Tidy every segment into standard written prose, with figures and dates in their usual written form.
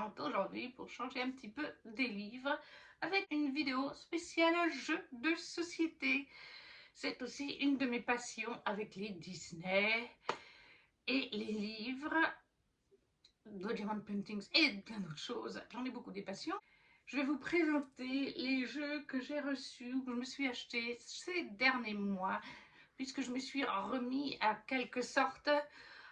présente aujourd'hui pour changer un petit peu des livres avec une vidéo spéciale jeux de société. C'est aussi une de mes passions avec les Disney et les livres de Diamond Paintings et plein d'autres choses. J'en ai beaucoup des passions. Je vais vous présenter les jeux que j'ai reçus ou que je me suis acheté ces derniers mois, puisque je me suis remis à quelque sorte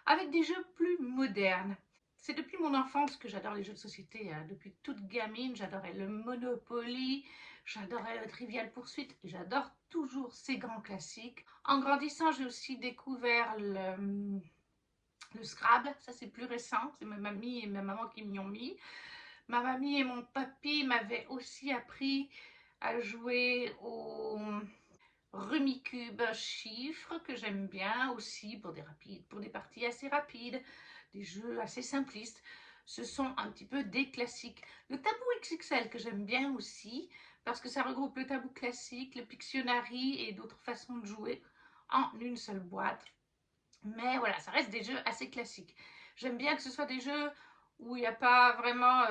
avec des jeux plus modernes. C'est depuis mon enfance que j'adore les jeux de société. Depuis toute gamine, j'adorais le Monopoly, j'adorais le Trivial Pursuit et j'adore toujours ces grands classiques. En grandissant, j'ai aussi découvert le Scrabble. Ça, c'est plus récent. C'est ma mamie et ma maman qui m'y ont mis. Ma mamie et mon papy m'avaient aussi appris à jouer au Rummikub chiffres, que j'aime bien aussi pour des parties assez rapides, des jeux assez simplistes. Ce sont un petit peu des classiques. Le tabou XXL que j'aime bien aussi, parce que ça regroupe le tabou classique, le Pictionary et d'autres façons de jouer en une seule boîte. Mais voilà, ça reste des jeux assez classiques. J'aime bien que ce soit des jeux où il n'y a pas vraiment...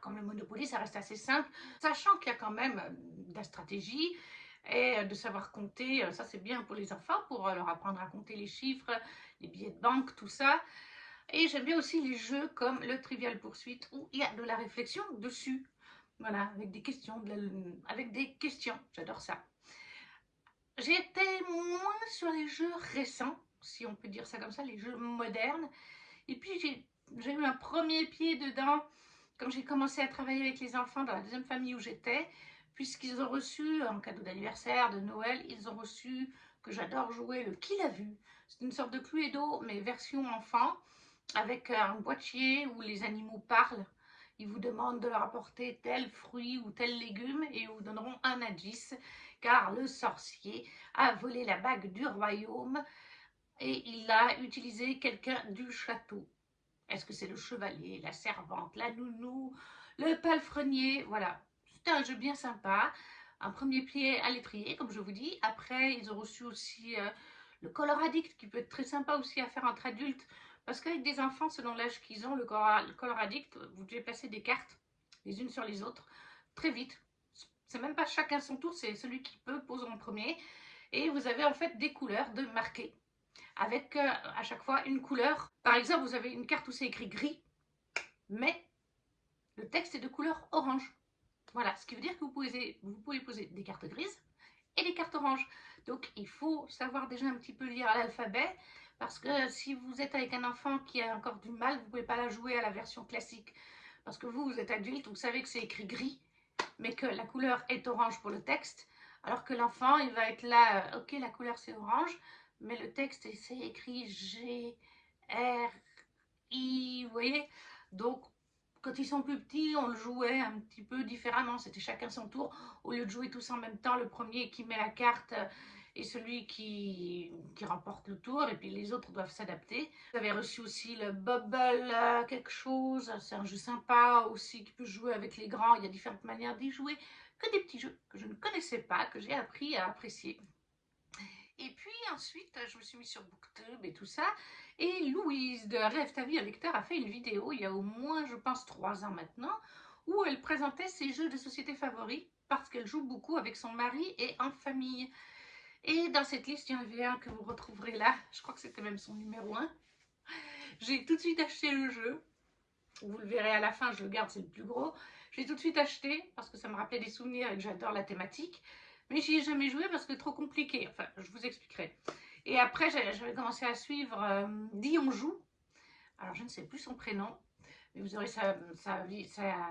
comme le Monopoly, ça reste assez simple, sachant qu'il y a quand même de la stratégie et de savoir compter. Ça, c'est bien pour les enfants, pour leur apprendre à compter les chiffres, les billets de banque, tout ça. Et j'aime bien aussi les jeux comme le Trivial Pursuit, où il y a de la réflexion dessus. Voilà, avec des questions, j'adore ça. J'ai été moins sur les jeux récents, si on peut dire ça comme ça, les jeux modernes. Et puis j'ai eu un premier pied dedans quand j'ai commencé à travailler avec les enfants dans la deuxième famille où j'étais, puisqu'ils ont reçu, en cadeau d'anniversaire, de Noël, ils ont reçu, que j'adore jouer, le Qui l'a vu. C'est une sorte de Cluedo, mais version enfant, avec un boîtier où les animaux parlent. Ils vous demandent de leur apporter tel fruit ou tel légume et ils vous donneront un indice, car le sorcier a volé la bague du royaume et il a utilisé quelqu'un du château. Est-ce que c'est le chevalier, la servante, la nounou, le palefrenier? Voilà, c'était un jeu bien sympa. Un premier pied à l'étrier, comme je vous dis. Après, ils ont reçu aussi le Color Addict, qui peut être très sympa aussi à faire entre adultes. Parce qu'avec des enfants, selon l'âge qu'ils ont, le Color Addict, vous devez passer des cartes les unes sur les autres très vite. C'est même pas chacun son tour, c'est celui qui peut pose en premier. Et vous avez en fait des couleurs de marquer avec à chaque fois une couleur. Par exemple, vous avez une carte où c'est écrit gris, mais le texte est de couleur orange. Voilà, ce qui veut dire que vous pouvez poser des cartes grises et des cartes oranges. Donc, il faut savoir déjà un petit peu lire l'alphabet, parce que si vous êtes avec un enfant qui a encore du mal, vous ne pouvez pas la jouer à la version classique. Parce que vous êtes adulte, vous savez que c'est écrit gris, mais que la couleur est orange pour le texte, alors que l'enfant, il va être là, ok, la couleur c'est orange, mais le texte, c'est écrit G, R, I, vous voyez. Donc, quand ils sont plus petits, on le jouait un petit peu différemment. C'était chacun son tour. Au lieu de jouer tous en même temps, le premier qui met la carte est celui qui remporte le tour. Et puis les autres doivent s'adapter. Vous avez reçu aussi le Bubble quelque chose. C'est un jeu sympa aussi qui peut jouer avec les grands. Il y a différentes manières d'y jouer. Que des petits jeux que je ne connaissais pas, que j'ai appris à apprécier. Et puis ensuite, je me suis mis sur Booktube et tout ça. Et Louise de Rêve ta vie un lecteur a fait une vidéo, il y a au moins, je pense, 3 ans maintenant, où elle présentait ses jeux de société favoris, parce qu'elle joue beaucoup avec son mari et en famille. Et dans cette liste, il y en avait un que vous retrouverez là. Je crois que c'était même son numéro 1. J'ai tout de suite acheté le jeu. Vous le verrez à la fin, je le garde, c'est le plus gros. J'ai tout de suite acheté, parce que ça me rappelait des souvenirs et que j'adore la thématique. Mais j'y ai jamais joué parce que c'est trop compliqué. Enfin, je vous expliquerai. Et après, j'avais commencé à suivre Dion Joue. Alors, je ne sais plus son prénom, mais vous aurez sa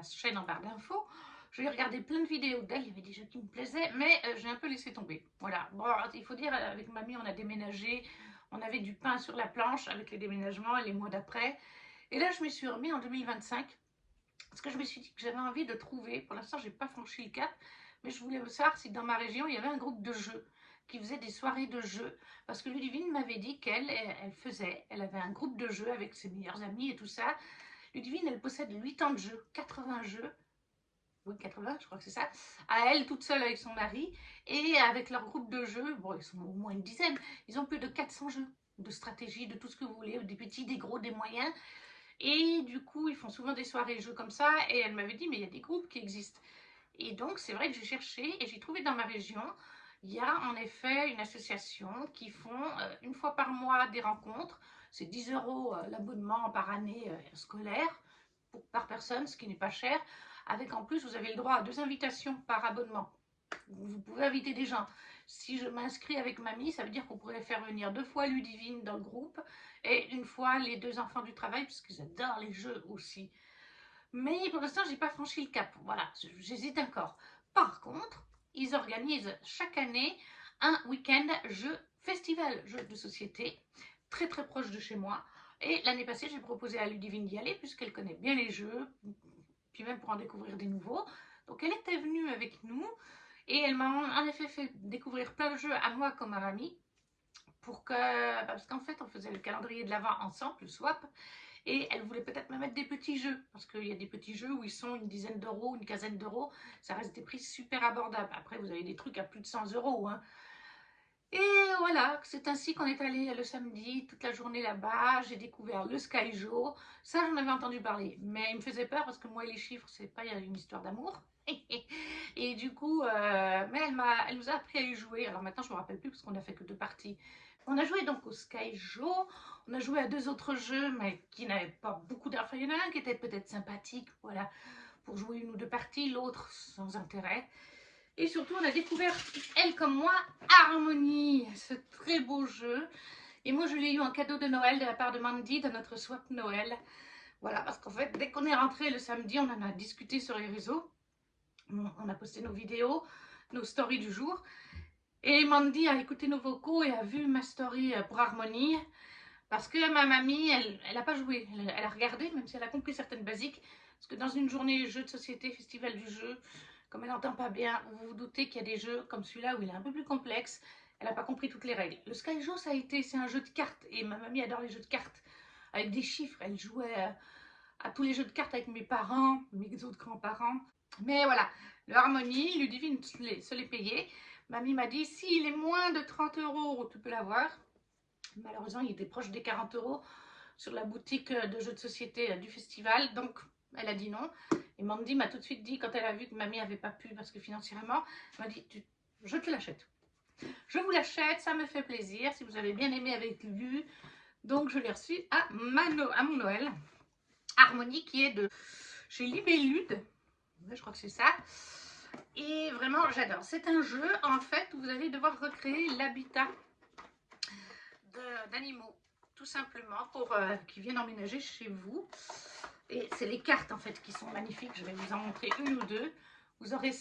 chaîne en barre d'infos. Je lui ai regardé plein de vidéos d'elle, il y avait des jeux qui me plaisaient, mais j'ai un peu laissé tomber. Voilà, bon, il faut dire, avec mamie, on a déménagé, on avait du pain sur la planche avec les déménagements et les mois d'après. Et là, je me suis remis en 2025, parce que je me suis dit que j'avais envie de trouver, pour l'instant, je n'ai pas franchi le cap, mais je voulais savoir si dans ma région, il y avait un groupe de jeux qui faisait des soirées de jeux. Parce que Ludivine m'avait dit elle avait un groupe de jeux avec ses meilleurs amis et tout ça. Ludivine, elle possède 8 ans de jeux, 80 jeux. Oui, 80, je crois que c'est ça. À elle, toute seule avec son mari. Et avec leur groupe de jeux, bon, ils sont au moins une dizaine. Ils ont plus de 400 jeux de stratégie, de tout ce que vous voulez, des petits, des gros, des moyens. Et du coup, ils font souvent des soirées jeux comme ça. Et elle m'avait dit, mais il y a des groupes qui existent. Et donc, c'est vrai que j'ai cherché et j'ai trouvé dans ma région, il y a en effet une association qui font une fois par mois des rencontres. C'est 10 € l'abonnement par année scolaire par personne, ce qui n'est pas cher. Avec en plus, vous avez le droit à 2 invitations par abonnement. Vous pouvez inviter des gens. Si je m'inscris avec mamie, ça veut dire qu'on pourrait faire venir 2 fois Ludivine dans le groupe et une fois les 2 enfants du travail, parce qu'ils adorent les jeux aussi. Mais pour l'instant, je n'ai pas franchi le cap. Voilà, j'hésite encore. Par contre, ils organisent chaque année un week-end jeu festival, jeu de société, très très proche de chez moi. Et l'année passée, j'ai proposé à Ludivine d'y aller, puisqu'elle connaît bien les jeux, puis même pour en découvrir des nouveaux. Donc elle était venue avec nous, et elle m'a en effet fait découvrir plein de jeux à moi comme à mamie, parce qu'en fait, on faisait le calendrier de l'Avent ensemble, le swap, et elle voulait peut-être me mettre des petits jeux, parce qu'il y a des petits jeux où ils sont une dizaine d'euros, une quinzaine d'euros, ça reste des prix super abordables. Après, vous avez des trucs à plus de 100 €, hein. Et voilà, c'est ainsi qu'on est allé le samedi, toute la journée là-bas. J'ai découvert le Sky Joe. Ça, j'en avais entendu parler, mais il me faisait peur parce que moi et les chiffres, c'est pas une histoire d'amour. Et du coup, mais elle nous a appris à y jouer. Alors maintenant, je me rappelle plus parce qu'on a fait que 2 parties. On a joué donc au Sky Joe. On a joué à 2 autres jeux, mais qui n'avaient pas beaucoup d'argent. Enfin, il y en a un qui était peut-être sympathique, voilà, pour jouer 1 ou 2 parties, l'autre sans intérêt. Et surtout, on a découvert, elle comme moi, Harmonie, ce très beau jeu. Et moi, je l'ai eu en cadeau de Noël de la part de Mandy dans notre swap Noël. Voilà, parce qu'en fait, dès qu'on est rentré le samedi, on en a discuté sur les réseaux. On a posté nos vidéos, nos stories du jour. Et Mandy a écouté nos vocaux et a vu ma story pour Harmonie. Parce que ma mamie, elle n'a pas joué. Elle a regardé, même si elle a compris certaines basiques. Parce que dans une journée jeu de société, festival du jeu, comme elle n'entend pas bien, vous vous doutez qu'il y a des jeux comme celui-là où il est un peu plus complexe. Elle n'a pas compris toutes les règles. Le Sky Joe, c'est un jeu de cartes. Et ma mamie adore les jeux de cartes. Avec des chiffres. Elle jouait à tous les jeux de cartes avec mes parents, mes autres grands-parents. Mais voilà, le Harmonie, Ludivine se les payait. Mamie m'a dit, s'il est moins de 30 €, tu peux l'avoir. Malheureusement, il était proche des 40 € sur la boutique de jeux de société du festival. Donc, elle a dit non. Et Mandy m'a tout de suite dit, quand elle a vu que mamie n'avait pas pu, parce que financièrement, elle m'a dit, je te l'achète. Je vous l'achète, ça me fait plaisir. Si vous avez bien aimé avec lui. Donc, je l'ai reçu à mon Noël. Harmonie, qui est de chez Libellude. Je crois que c'est ça. Et vraiment, j'adore. C'est un jeu, en fait, où vous allez devoir recréer l'habitat d'animaux, tout simplement, pour qui viennent emménager chez vous. Et c'est les cartes, en fait, qui sont magnifiques. Je vais vous en montrer 1 ou 2. Vous aurez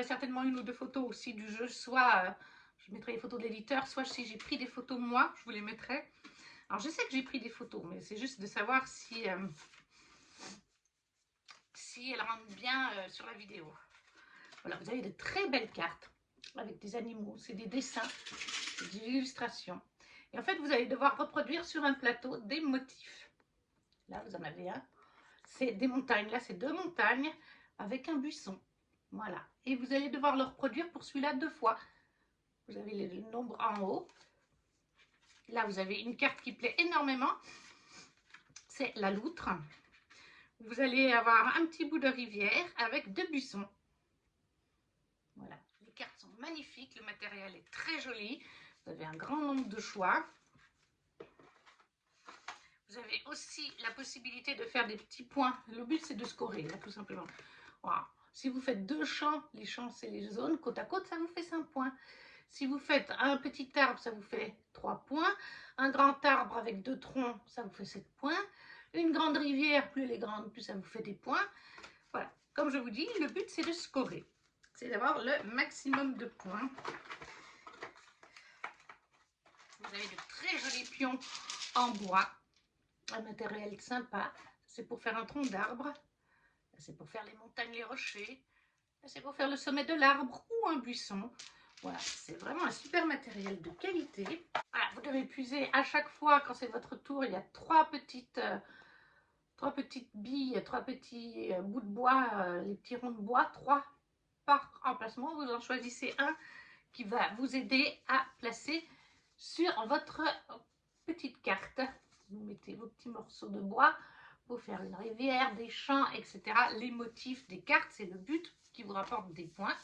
certainement 1 ou 2 photos aussi du jeu. Soit je mettrai les photos de l'éditeur, soit si j'ai pris des photos moi, je vous les mettrai. Alors, je sais que j'ai pris des photos, mais c'est juste de savoir si elles rentrent bien sur la vidéo. Voilà, vous avez de très belles cartes avec des animaux. C'est des dessins, des illustrations. Et en fait, vous allez devoir reproduire sur un plateau des motifs. Là, vous en avez un. C'est des montagnes. Là, c'est 2 montagnes avec un buisson. Voilà. Et vous allez devoir le reproduire pour celui-là 2 fois. Vous avez le nombre en haut. Là, vous avez une carte qui plaît énormément. C'est la loutre. Vous allez avoir un petit bout de rivière avec 2 buissons. Voilà. Les cartes sont magnifiques. Le matériel est très joli. Vous avez un grand nombre de choix. Vous avez aussi la possibilité de faire des petits points. Le but, c'est de scorer, là, tout simplement. Voilà. Si vous faites 2 champs, les champs, c'est les zones, côte à côte, ça vous fait 5 points. Si vous faites un petit arbre, ça vous fait 3 points. Un grand arbre avec 2 troncs, ça vous fait 7 points. Une grande rivière, plus elle est grande, plus ça vous fait des points. Voilà. Comme je vous dis, le but, c'est de scorer. C'est d'avoir le maximum de points. Vous avez de très jolis pions en bois. Un matériel sympa. C'est pour faire un tronc d'arbre. C'est pour faire les montagnes, les rochers. C'est pour faire le sommet de l'arbre ou un buisson. Voilà, c'est vraiment un super matériel de qualité. Voilà, vous devez puiser à chaque fois, quand c'est votre tour, il y a 3 petites billes, 3 petits bouts de bois, les petits ronds de bois, 3 par emplacement. Vous en choisissez un qui va vous aider à placer sur votre petite carte. Vous mettez vos petits morceaux de bois pour faire une rivière, des champs, etc. Les motifs des cartes, c'est le but qui vous rapporte des points.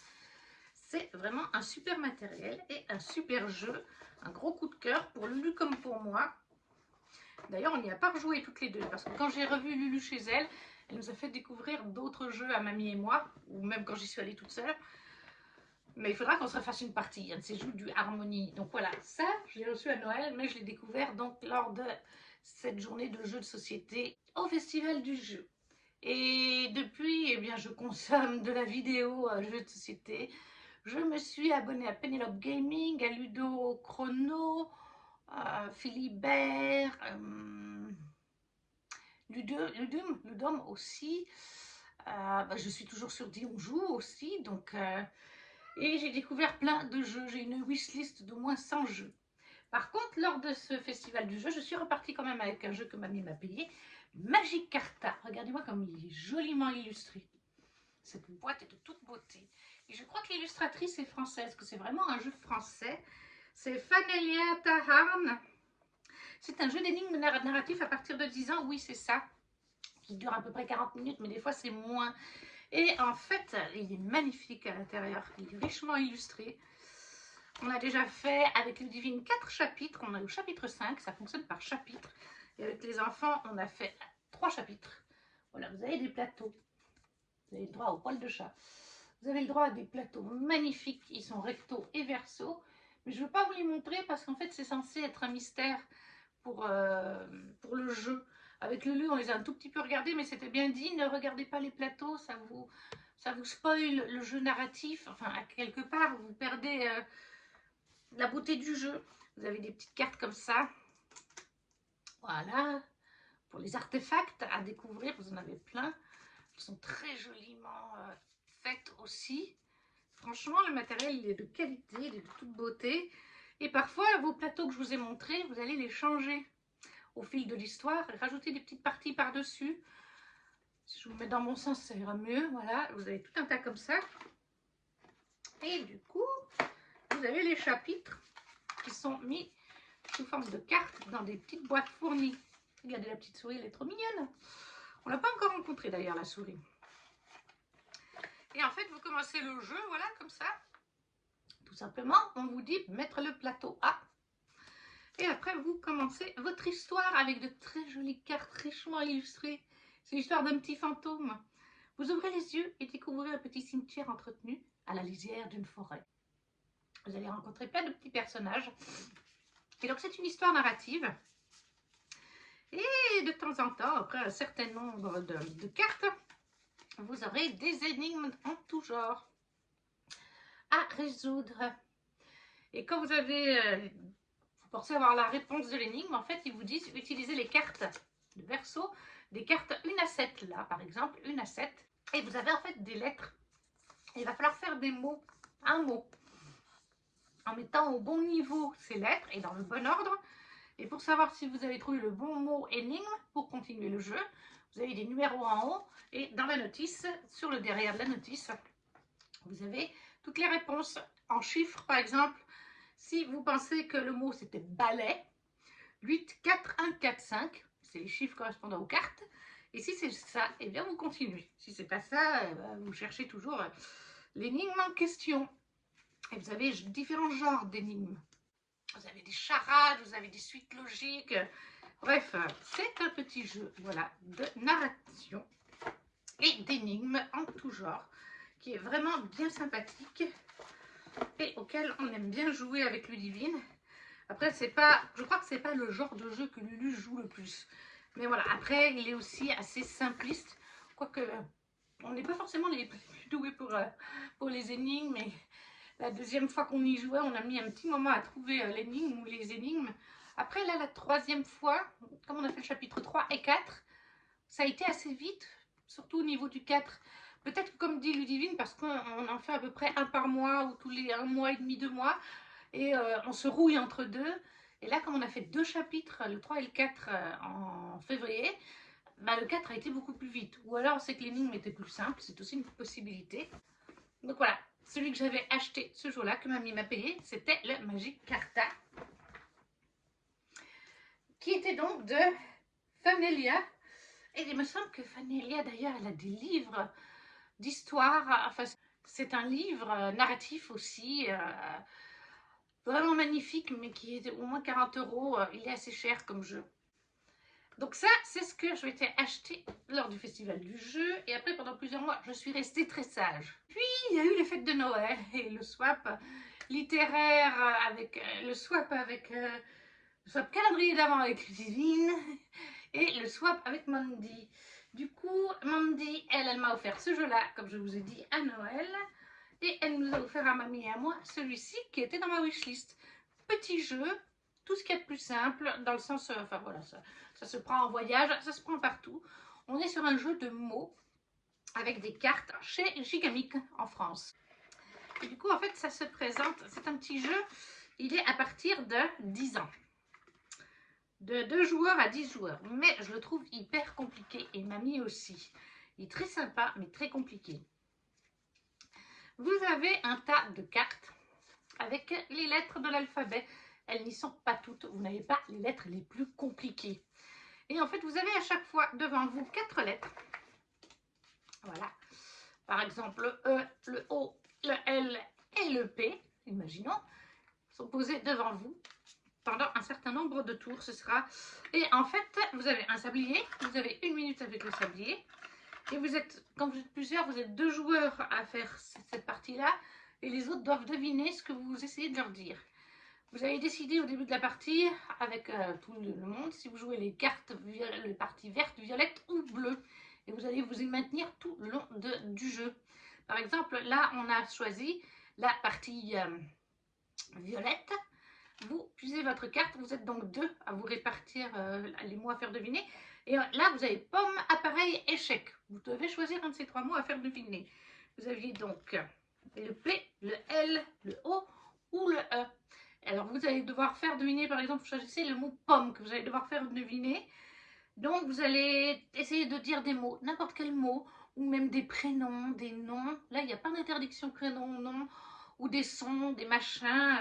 C'est vraiment un super matériel et un super jeu. Un gros coup de cœur pour Lulu comme pour moi. D'ailleurs, on n'y a pas rejoué toutes les deux parce que quand j'ai revu Lulu chez elle, elle nous a fait découvrir d'autres jeux à mamie et moi, ou même quand j'y suis allée toute seule. Mais il faudra qu'on se refasse une partie, un de ces jeux du Harmonie. Donc voilà, ça, je l'ai reçu à Noël, mais je l'ai découvert donc lors de cette journée de jeux de société au Festival du Jeu. Et depuis, eh bien, je consomme de la vidéo jeux de société. Je me suis abonnée à Penelope Gaming, à Ludo Chrono, Philibert, Ludum aussi. Je suis toujours sur Dion Joue aussi, donc... et j'ai découvert plein de jeux. J'ai une wishlist d'au moins 100 jeux. Par contre, lors de ce festival du jeu, je suis repartie quand même avec un jeu que mamie m'a payé. Magic Carta. Regardez-moi comme il est joliment illustré. Cette boîte est de toute beauté. Et je crois que l'illustratrice est française, que c'est vraiment un jeu français. C'est Fanelia Taharn. C'est un jeu d'énigmes narratif à partir de 10 ans. Oui, c'est ça. Qui dure à peu près 40 minutes, mais des fois c'est moins. Et en fait, il est magnifique à l'intérieur. Il est richement illustré. On a déjà fait avec Ludivine 4 chapitres. On est au chapitre 5. Ça fonctionne par chapitre. Et avec les enfants, on a fait 3 chapitres. Voilà, vous avez des plateaux. Vous avez le droit au poil de chat. Vous avez le droit à des plateaux magnifiques. Ils sont recto et verso. Mais je ne veux pas vous les montrer parce qu'en fait, c'est censé être un mystère pour le jeu. Avec Lulu, on les a un tout petit peu regardés, mais c'était bien dit, ne regardez pas les plateaux, ça vous spoil le jeu narratif. Enfin, à quelque part, vous perdez la beauté du jeu. Vous avez des petites cartes comme ça. Voilà. Pour les artefacts à découvrir, vous en avez plein. Ils sont très joliment faites aussi. Franchement, le matériel, il est de qualité, il est de toute beauté. Et parfois, vos plateaux que je vous ai montrés, vous allez les changer au fil de l'histoire, rajouter des petites parties par-dessus. Si je vous mets dans mon sens, ça ira mieux. Voilà, vous avez tout un tas comme ça. Et du coup, vous avez les chapitres qui sont mis sous forme de cartes dans des petites boîtes fournies. Regardez la petite souris, elle est trop mignonne. On l'a pas encore rencontrée d'ailleurs, la souris. Et en fait, vous commencez le jeu, voilà, comme ça. Tout simplement, on vous dit mettre le plateau A. Et après, vous commencez votre histoire avec de très jolies cartes richement illustrées. C'est l'histoire d'un petit fantôme. Vous ouvrez les yeux et découvrez un petit cimetière entretenu à la lisière d'une forêt. Vous allez rencontrer plein de petits personnages. Et donc, c'est une histoire narrative. Et de temps en temps, après un certain nombre de cartes, vous aurez des énigmes en tout genre à résoudre. Et quand vous avez... vous pensez avoir la réponse de l'énigme, en fait, ils vous disent utilisez les cartes de verso, des cartes 1 à 7, là, par exemple, 1 à 7. Et vous avez en fait des lettres. Il va falloir faire des mots, un mot, en mettant au bon niveau ces lettres et dans le bon ordre. Et pour savoir si vous avez trouvé le bon mot énigme, pour continuer le jeu, vous avez des numéros en haut et dans la notice, sur le derrière de la notice, vous avez toutes les réponses en chiffres, par exemple. Si vous pensez que le mot c'était balai, 8, 4, 1, 4, 5, c'est les chiffres correspondant aux cartes. Et si c'est ça, eh bien vous continuez. Si c'est pas ça, vous cherchez toujours l'énigme en question. Et vous avez différents genres d'énigmes. Vous avez des charades, vous avez des suites logiques. Bref, c'est un petit jeu, voilà, de narration et d'énigmes en tout genre, qui est vraiment bien sympathique et auquel on aime bien jouer avec Ludivine. Après, c'est pas, je crois que c'est pas le genre de jeu que Lulu joue le plus. Mais voilà, après, il est aussi assez simpliste. Quoique, on n'est pas forcément les plus doués pour les énigmes. Mais la deuxième fois qu'on y jouait, on a mis un petit moment à trouver l'énigme ou les énigmes. Après, là, la troisième fois, comme on a fait le chapitre 3 et 4, ça a été assez vite, surtout au niveau du 4. Peut-être que, comme dit Ludivine, parce qu'on en fait à peu près un par mois ou tous les 1 mois et demi, 2 mois. Et on se rouille entre deux. Et là, comme on a fait 2 chapitres, le 3 et le 4 en février, bah, le 4 a été beaucoup plus vite. Ou alors, c'est que l'énigme était plus simple, c'est aussi une possibilité. Donc voilà, celui que j'avais acheté ce jour-là, que mamie m'a payé, c'était le Magic Carta. Qui était donc de Fanelia. Et il me semble que Fanélia, d'ailleurs, elle a des livres d'histoire. Enfin, c'est un livre narratif aussi, vraiment magnifique, mais qui est au moins 40 euros. Il est assez cher comme jeu. Donc ça, c'est ce que je m'étais acheté lors du festival du jeu. Et après, pendant plusieurs mois, je suis restée très sage. Puis, il y a eu les fêtes de Noël et le swap littéraire avec le swap avec le swap calendrier d'avant avec Ludivine et le swap avec Mandy. Du coup, Mandy, elle m'a offert ce jeu-là, comme je vous ai dit, à Noël. Et elle nous a offert à mamie et à moi celui-ci qui était dans ma wishlist. Petit jeu, tout ce qu'il y a de plus simple, dans le sens, enfin voilà, ça se prend en voyage, ça se prend partout. On est sur un jeu de mots avec des cartes chez Gigamic en France. Et du coup, en fait, ça se présente, c'est un petit jeu, il est à partir de 10 ans. De 2 joueurs à 10 joueurs. Mais je le trouve hyper compliqué, et mamie aussi. Il est très sympa, mais très compliqué. Vous avez un tas de cartes avec les lettres de l'alphabet. Elles n'y sont pas toutes. Vous n'avez pas les lettres les plus compliquées. Et en fait, vous avez à chaque fois devant vous 4 lettres. Voilà. Par exemple, le E, le O, le L et le P, imaginons, sont posés devant vous pendant un certain nombre de tours. Ce sera... Et en fait, vous avez un sablier. Vous avez 1 minute avec le sablier. Et vous êtes, quand vous êtes plusieurs, vous êtes 2 joueurs à faire cette partie-là. Et les autres doivent deviner ce que vous essayez de leur dire. Vous avez décidé au début de la partie, avec tout le monde, si vous jouez les cartes, les parties vertes, violettes ou bleues. Et vous allez vous y maintenir tout le long du jeu. Par exemple, là, on a choisi la partie violette. Vous puisez votre carte, vous êtes donc 2 à vous répartir les mots à faire deviner. Et là, vous avez pomme, appareil, échec. Vous devez choisir un de ces 3 mots à faire deviner. Vous aviez donc le P, le L, le O ou le E. Alors, vous allez devoir faire deviner, par exemple, vous choisissez le mot pomme que vous allez devoir faire deviner. Donc, vous allez essayer de dire des mots, n'importe quel mot, ou même des prénoms, des noms. Là, il n'y a pas d'interdiction prénom, nom, ou des sons, des machins.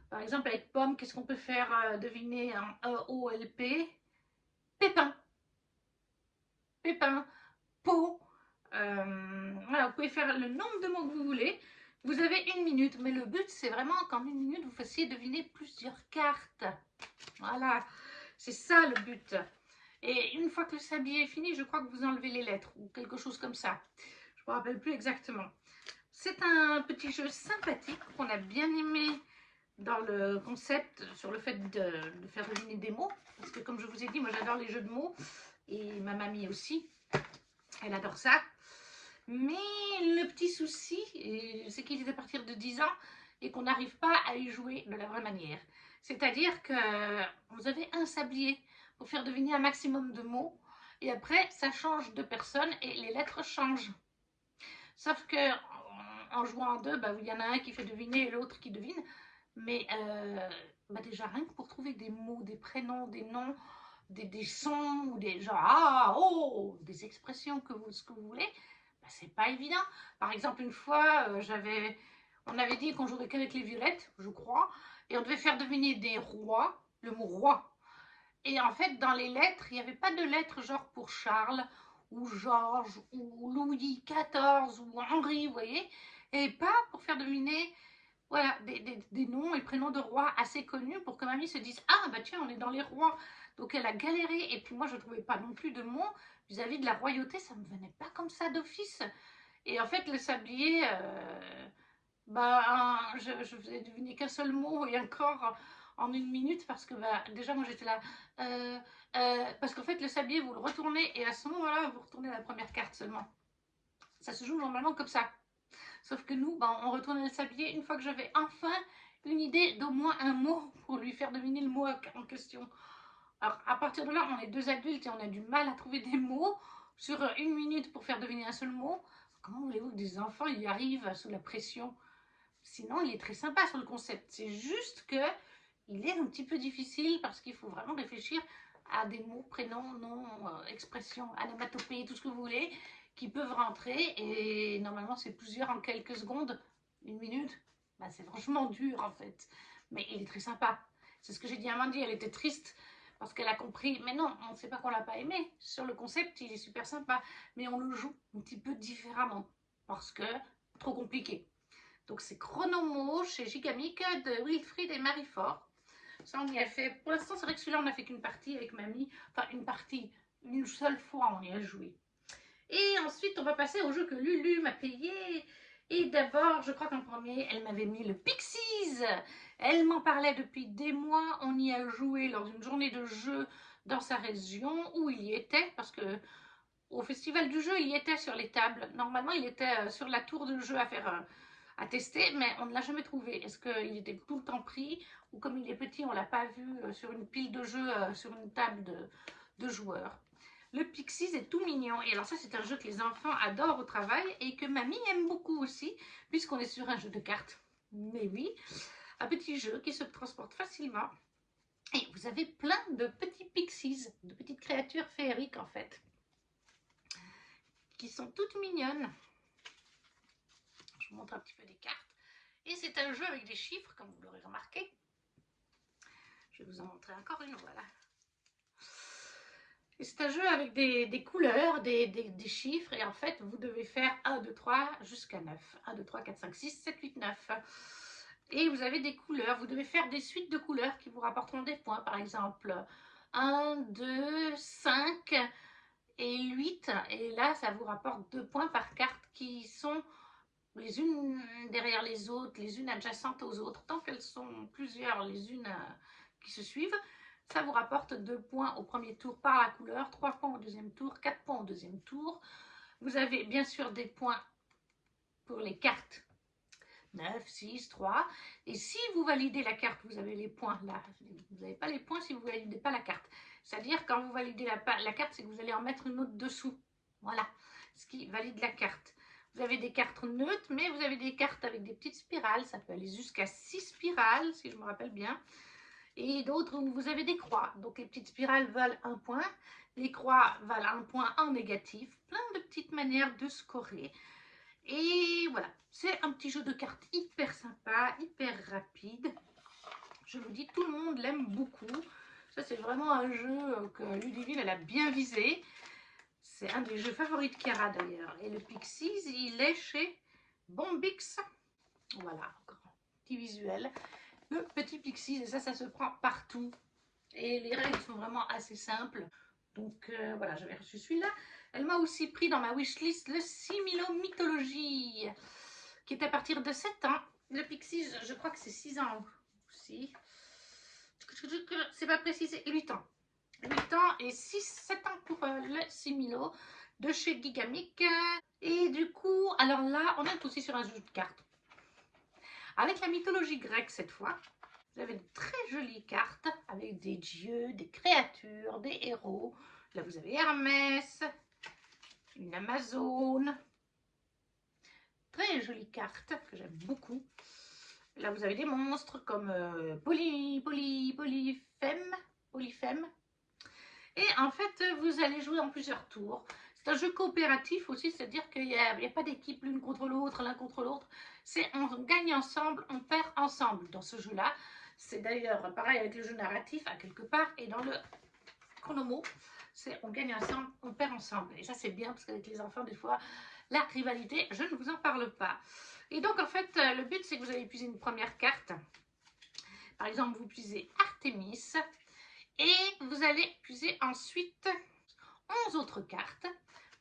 Par exemple, avec pomme, qu'est-ce qu'on peut faire deviner en E-O-L-P? Pépin. Pépin. Pot. Voilà, vous pouvez faire le nombre de mots que vous voulez. Vous avez 1 minute, mais le but, c'est vraiment qu'en 1 minute, vous fassiez deviner plusieurs cartes. Voilà, c'est ça le but. Et une fois que le sablier est fini, je crois que vous enlevez les lettres ou quelque chose comme ça. Je ne me rappelle plus exactement. C'est un petit jeu sympathique qu'on a bien aimé dans le concept sur le fait de faire deviner des mots. Parce que comme je vous ai dit, moi j'adore les jeux de mots et ma mamie aussi. Elle adore ça. Mais le petit souci, c'est qu'il est à partir de 10 ans et qu'on n'arrive pas à y jouer de la vraie manière. C'est-à-dire que vous avez un sablier pour faire deviner un maximum de mots et après ça change de personne et les lettres changent. Sauf que en jouant en 2, bah, il y en a un qui fait deviner et l'autre qui devine. Mais bah déjà rien que pour trouver des mots, des prénoms, des noms, des sons ou des genre ah, oh, des expressions ce que vous voulez, bah, c'est pas évident. Par exemple, une fois, on avait dit qu'on jouerait qu'avec les violettes, je crois, et on devait faire deviner des rois, le mot roi. Et en fait, dans les lettres, il n'y avait pas de lettres genre pour Charles, ou Georges, ou Louis XIV, ou Henri, vous voyez, et pas pour faire deviner voilà, des noms et prénoms de rois assez connus pour que mamie se dise « Ah, bah tiens, on est dans les rois !» Donc elle a galéré, et puis moi je ne trouvais pas non plus de mots vis-à-vis de la royauté, ça ne me venait pas comme ça d'office. Et en fait, le sablier, bah, je faisais deviner qu'un seul mot et encore en 1 minute parce que bah, déjà moi j'étais là parce qu'en fait le sablier vous le retournez et à ce moment-là vous retournez la première carte seulement. Ça se joue normalement comme ça. Sauf que nous, bah, on retournait le sablier une fois que j'avais enfin une idée d'au moins un mot pour lui faire deviner le mot en question. Alors à partir de là, on est 2 adultes et on a du mal à trouver des mots sur 1 minute pour faire deviner un seul mot. Comment voulez-vous que des enfants y arrivent sous la pression? Sinon, il est très sympa sur le concept. C'est juste que il est un petit peu difficile parce qu'il faut vraiment réfléchir à des mots, prénoms, noms, expressions, onomatopées, tout ce que vous voulez, qui peuvent rentrer. Et normalement, c'est plusieurs en quelques secondes, 1 minute. Bah, c'est franchement dur en fait. Mais il est très sympa. C'est ce que j'ai dit à Mandy, elle était triste parce qu'elle a compris. Mais non, on ne sait pas qu'on l'a pas aimé. Sur le concept, il est super sympa, mais on le joue un petit peu différemment parce que trop compliqué. Donc c'est Chronomo chez Gigamic de Wilfried et Marie Fort. Ça, on y a fait. Pour l'instant, c'est vrai que celui-là, on n'a fait qu'une partie avec mamie. Enfin, une partie. Une seule fois, on y a joué. Et ensuite, on va passer au jeu que Lulu m'a payé. Et d'abord, je crois qu'en premier, elle m'avait mis le Pixies. Elle m'en parlait depuis des mois. On y a joué lors d'une journée de jeu dans sa région où il y était. Parce que au festival du jeu, il y était sur les tables. Normalement, il était sur la tour de jeu à faire... à tester, mais on ne l'a jamais trouvé. Est-ce qu'il était tout le temps pris ou comme il est petit, on ne l'a pas vu sur une pile de jeux, sur une table de joueurs. Le Pixies est tout mignon. Et alors ça, c'est un jeu que les enfants adorent au travail et que mamie aime beaucoup aussi, puisqu'on est sur un jeu de cartes. Mais oui, un petit jeu qui se transporte facilement. Et vous avez plein de petits Pixies, de petites créatures féeriques en fait, qui sont toutes mignonnes. Je vous montre un petit peu des cartes. Et c'est un jeu avec des chiffres, comme vous l'aurez remarqué. Je vais vous en montrer encore une, voilà. C'est un jeu avec des couleurs, des chiffres, et en fait, vous devez faire 1, 2, 3 jusqu'à 9. 1, 2, 3, 4, 5, 6, 7, 8, 9. Et vous avez des couleurs, vous devez faire des suites de couleurs qui vous rapporteront des points, par exemple 1, 2, 5 et 8. Et là, ça vous rapporte 2 points par carte qui sont les unes derrière les autres, les unes adjacentes aux autres. Tant qu'elles sont plusieurs, les unes qui se suivent, ça vous rapporte 2 points au premier tour par la couleur, 3 points au deuxième tour, 4 points au deuxième tour. Vous avez bien sûr des points pour les cartes 9, 6, 3. Et si vous validez la carte, vous avez les points là. Vous n'avez pas les points si vous ne validez pas la carte. C'est-à-dire quand vous validez la carte, c'est que vous allez en mettre une autre dessous. Voilà, ce qui valide la carte. Vous avez des cartes neutres, mais vous avez des cartes avec des petites spirales. Ça peut aller jusqu'à 6 spirales, si je me rappelle bien. Et d'autres où vous avez des croix. Donc les petites spirales valent 1 point. Les croix valent 1 point en négatif. Plein de petites manières de scorer. Et voilà, c'est un petit jeu de cartes hyper sympa, hyper rapide. Je vous dis, tout le monde l'aime beaucoup. Ça, c'est vraiment un jeu que Ludivine, elle a bien visé. C'est un des jeux favoris de Chiara d'ailleurs. Et le Pixies, il est chez Bombix. Voilà, encore un petit visuel. Le petit Pixies, et ça se prend partout. Et les règles sont vraiment assez simples. Donc voilà, j'avais reçu celui-là. Elle m'a aussi pris dans ma wishlist le Similo Mythologie, qui est à partir de 7 ans. Le Pixies, je crois que c'est 6 ans aussi. C'est pas précisé, 8 ans. 8 ans et 7 ans pour le Similo de chez Gigamic. Et du coup, alors là, on est aussi sur un jeu de cartes. Avec la mythologie grecque cette fois. Vous avez de très jolies cartes avec des dieux, des créatures, des héros. Là, vous avez Hermès, une Amazone. Très jolie carte que j'aime beaucoup. Là, vous avez des monstres comme Polyphème. Et en fait, vous allez jouer en plusieurs tours. C'est un jeu coopératif aussi, c'est-à-dire qu'il n'y a pas d'équipe l'une contre l'autre, l'un contre l'autre. C'est on gagne ensemble, on perd ensemble dans ce jeu-là. C'est d'ailleurs pareil avec le jeu narratif à quelque part. Et dans le Chronomo, c'est on gagne ensemble, on perd ensemble. Et ça, c'est bien parce qu'avec les enfants, des fois, la rivalité, je ne vous en parle pas. Et donc, en fait, le but, c'est que vous allez puiser une première carte. Par exemple, vous puisez Artémis. Et vous allez puiser ensuite 11 autres cartes.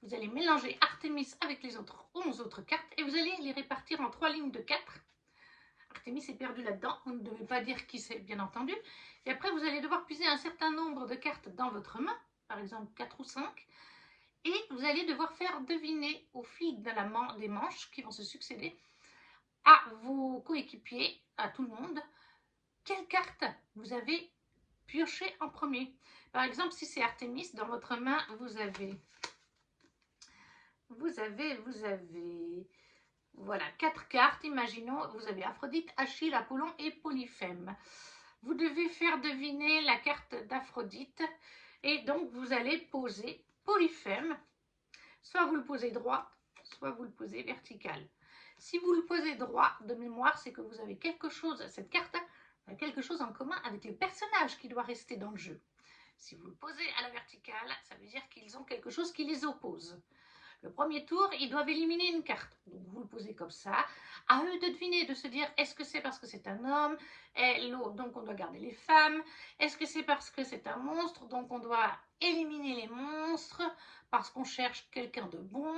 Vous allez mélanger Artémis avec les autres 11 autres cartes. Et vous allez les répartir en 3 lignes de 4. Artémis est perdu là-dedans. Vous ne devez pas dire qui c'est, bien entendu. Et après, vous allez devoir puiser un certain nombre de cartes dans votre main. Par exemple, 4 ou 5. Et vous allez devoir faire deviner au fil de des manches qui vont se succéder à vos coéquipiers, à tout le monde, quelle carte vous avez pioché en premier. Par exemple, si c'est Artémis, dans votre main, vous avez voilà, 4 cartes. Imaginons, vous avez Aphrodite, Achille, Apollon et Polyphème. Vous devez faire deviner la carte d'Aphrodite et donc vous allez poser Polyphème. Soit vous le posez droit, soit vous le posez vertical. Si vous le posez droit, de mémoire, c'est que vous avez quelque chose, cette carte a quelque chose en commun avec le personnage qui doit rester dans le jeu. Si vous le posez à la verticale, ça veut dire qu'ils ont quelque chose qui les oppose. Le premier tour, ils doivent éliminer une carte. Donc vous le posez comme ça. À eux de deviner, de se dire, est-ce que c'est parce que c'est un homme, et donc on doit garder les femmes. Est-ce que c'est parce que c'est un monstre, donc on doit éliminer les monstres, parce qu'on cherche quelqu'un de bon,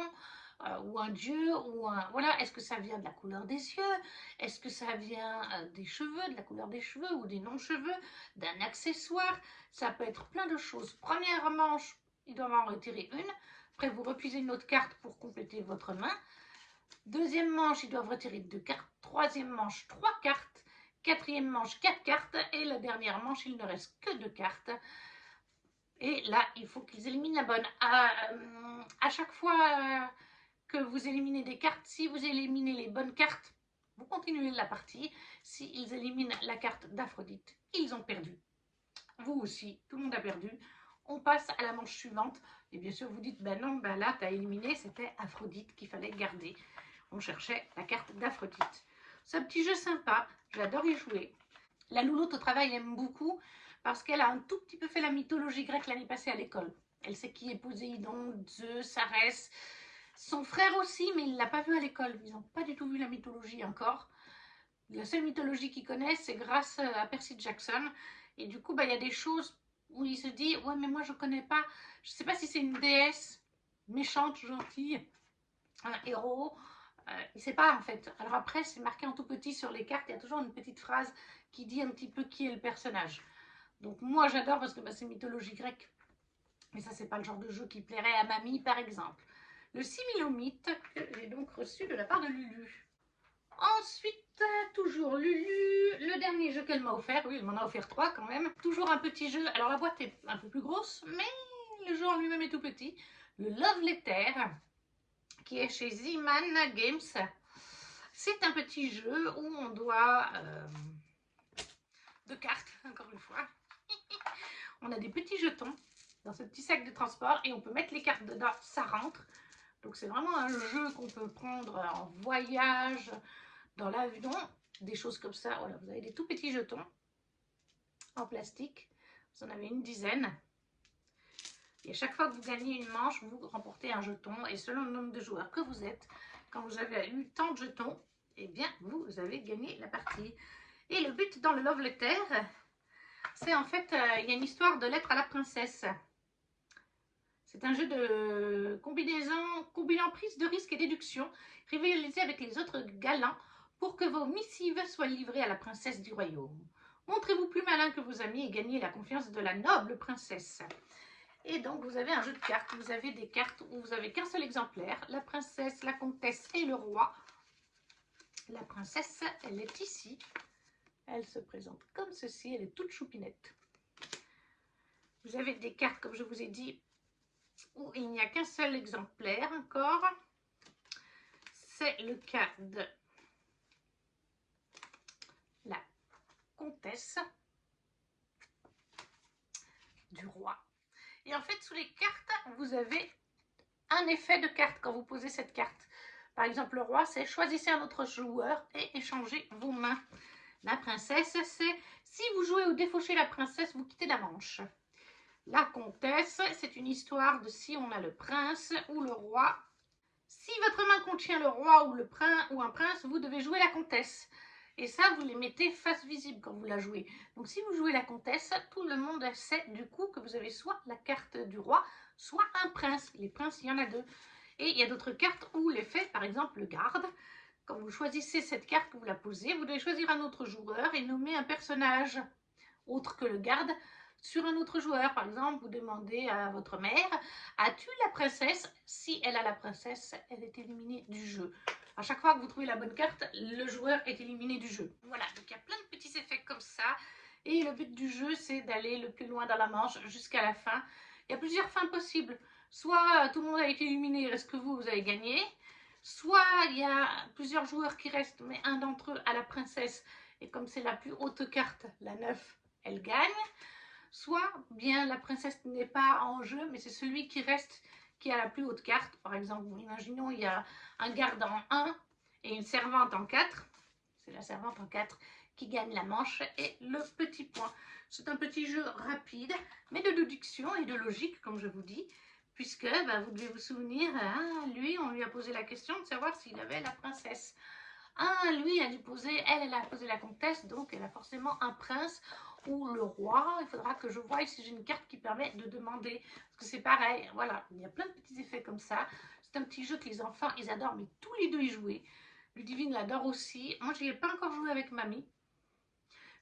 ou un dieu, ou un... Voilà, est-ce que ça vient de la couleur des yeux? Est-ce que ça vient des cheveux, de la couleur des cheveux, ou des non-cheveux, d'un accessoire? Ça peut être plein de choses. Première manche, ils doivent en retirer une. Après, vous repuisez une autre carte pour compléter votre main. Deuxième manche, ils doivent retirer 2 cartes. Troisième manche, 3 cartes. Quatrième manche, 4 cartes. Et la dernière manche, il ne reste que 2 cartes. Et là, il faut qu'ils éliminent la bonne. À chaque fois que vous éliminez des cartes, si vous éliminez les bonnes cartes, vous continuez la partie. S'ils éliminent la carte d'Aphrodite, ils ont perdu. Vous aussi, tout le monde a perdu. On passe à la manche suivante. Et bien sûr, vous dites, ben non, ben là, tu as éliminé, c'était Aphrodite qu'il fallait garder. On cherchait la carte d'Aphrodite. C'est un petit jeu sympa, j'adore y jouer. La louloute au travail, elle aime beaucoup parce qu'elle a un tout petit peu fait la mythologie grecque l'année passée à l'école. Elle sait qui est Poséidon, Zeus, Arès. Son frère aussi, mais il ne l'a pas vu à l'école. Ils n'ont pas du tout vu la mythologie encore. La seule mythologie qu'ils connaissent, c'est grâce à Percy Jackson. Et du coup, bah, y a des choses où il se dit, ouais, mais moi, je ne connais pas. Je ne sais pas si c'est une déesse méchante, gentille, un héros. Il ne sait pas, en fait. Alors après, c'est marqué en tout petit sur les cartes. Il y a toujours une petite phrase qui dit un petit peu qui est le personnage. Donc moi, j'adore parce que bah, c'est mythologie grecque. Mais ça, c'est pas le genre de jeu qui plairait à mamie, par exemple. Le similomythe, que j'ai donc reçu de la part de Lulu. Ensuite, toujours Lulu, le dernier jeu qu'elle m'a offert, oui, elle m'en a offert 3 quand même. Toujours un petit jeu, alors la boîte est un peu plus grosse, mais le jeu en lui-même est tout petit. Le Love Letter, qui est chez Z-Man Games. C'est un petit jeu où on doit... de cartes, encore une fois. On a des petits jetons dans ce petit sac de transport et on peut mettre les cartes dedans, ça rentre. Donc c'est vraiment un jeu qu'on peut prendre en voyage, dans l'avion, des choses comme ça. Voilà, vous avez des tout petits jetons en plastique. Vous en avez une dizaine. Et à chaque fois que vous gagnez une manche, vous remportez un jeton. Et selon le nombre de joueurs que vous êtes, quand vous avez eu tant de jetons, eh bien, vous avez gagné la partie. Et le but dans le Love Letter, c'est en fait, il y a une histoire de lettre à la princesse. C'est un jeu de combinant prise de risque et déduction, rivalisé avec les autres galants pour que vos missives soient livrées à la princesse du royaume. Montrez-vous plus malin que vos amis et gagnez la confiance de la noble princesse. Et donc, vous avez un jeu de cartes. Vous avez des cartes où vous n'avez qu'un seul exemplaire. La princesse, la comtesse et le roi. La princesse, elle est ici. Elle se présente comme ceci. Elle est toute choupinette. Vous avez des cartes, comme je vous ai dit, où il n'y a qu'un seul exemplaire encore. C'est le cas de la comtesse, du roi. Et en fait, sous les cartes, vous avez un effet de carte quand vous posez cette carte. Par exemple, le roi, c'est choisissez un autre joueur et échangez vos mains. La princesse, c'est si vous jouez ou défauchez la princesse, vous quittez la manche. La comtesse, c'est une histoire de si on a le prince ou le roi. Si votre main contient le roi ou le prince ou un prince, vous devez jouer la comtesse. Et ça, vous les mettez face visible quand vous la jouez. Donc si vous jouez la comtesse, tout le monde sait du coup que vous avez soit la carte du roi, soit un prince. Les princes, il y en a 2. Et il y a d'autres cartes où l'effet, par exemple le garde, quand vous choisissez cette carte, que vous la posez, vous devez choisir un autre joueur et nommer un personnage autre que le garde sur un autre joueur. Par exemple, vous demandez à votre mère, as-tu la princesse? Si elle a la princesse, elle est éliminée du jeu. À chaque fois que vous trouvez la bonne carte, le joueur est éliminé du jeu. Voilà, donc il y a plein de petits effets comme ça. Et le but du jeu, c'est d'aller le plus loin dans la manche jusqu'à la fin. Il y a plusieurs fins possibles. Soit tout le monde a été éliminé, il reste que vous, vous avez gagné. Soit il y a plusieurs joueurs qui restent, mais un d'entre eux a la princesse. Et comme c'est la plus haute carte, la 9, elle gagne. Soit bien la princesse n'est pas en jeu, mais c'est celui qui reste qui a la plus haute carte. Par exemple, imaginons il y a un garde en 1 et une servante en 4. c'est la servante en 4 qui gagne la manche et le petit point. C'est un petit jeu rapide, mais de déduction et de logique, comme je vous dis, puisque vous devez vous souvenir, hein, lui, on lui a posé la question de savoir s'il avait la princesse. Ah, lui, elle a posé la comtesse, donc elle a forcément un prince ou le roi. Il faudra que je voie si j'ai une carte qui permet de demander, parce que c'est pareil, voilà, il y a plein de petits effets comme ça. C'est un petit jeu que les enfants, ils adorent, mais tous les deux y jouer. Ludivine l'adore aussi. Moi, je n'y ai pas encore joué avec mamie,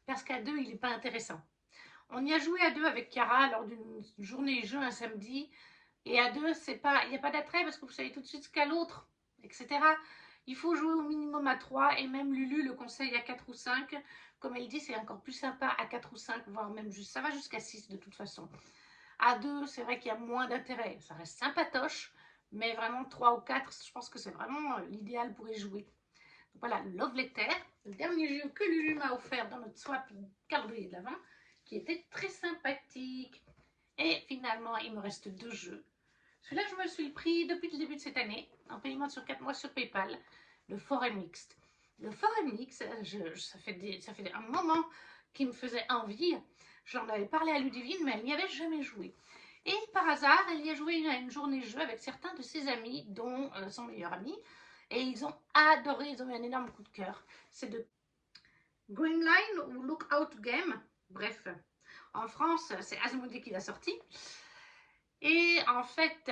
parce qu'à deux, il n'est pas intéressant. On y a joué à deux avec Chiara lors d'une journée jeu un samedi, et à deux, il n'y a pas d'attrait, parce que vous savez tout de suite ce qu'a l'autre, etc. Il faut jouer au minimum à 3 et même Lulu le conseille à 4 ou 5. Comme elle dit, c'est encore plus sympa à 4 ou 5, voire même juste, ça va jusqu'à 6 de toute façon. À 2, c'est vrai qu'il y a moins d'intérêt. Ça reste sympatoche, mais vraiment 3 ou 4, je pense que c'est vraiment l'idéal pour y jouer. Donc voilà, Love Letter, le dernier jeu que Lulu m'a offert dans notre swap calendrier de l'Avent, qui était très sympathique. Et finalement, il me reste 2 jeux. Celui-là, je me suis pris depuis le début de cette année, en paiement sur 4 mois sur PayPal, le Forêt Mixte. Le Forêt Mixte, ça fait un moment qu'il me faisait envie. J'en avais parlé à Ludivine, mais elle n'y avait jamais joué. Et par hasard, elle y a joué à une journée jeu avec certains de ses amis, dont son meilleur ami. Et ils ont adoré, ils ont eu un énorme coup de cœur. C'est de Green Line ou Lookout Game. Bref, en France, c'est Asmodée qui l'a sorti. Et en fait,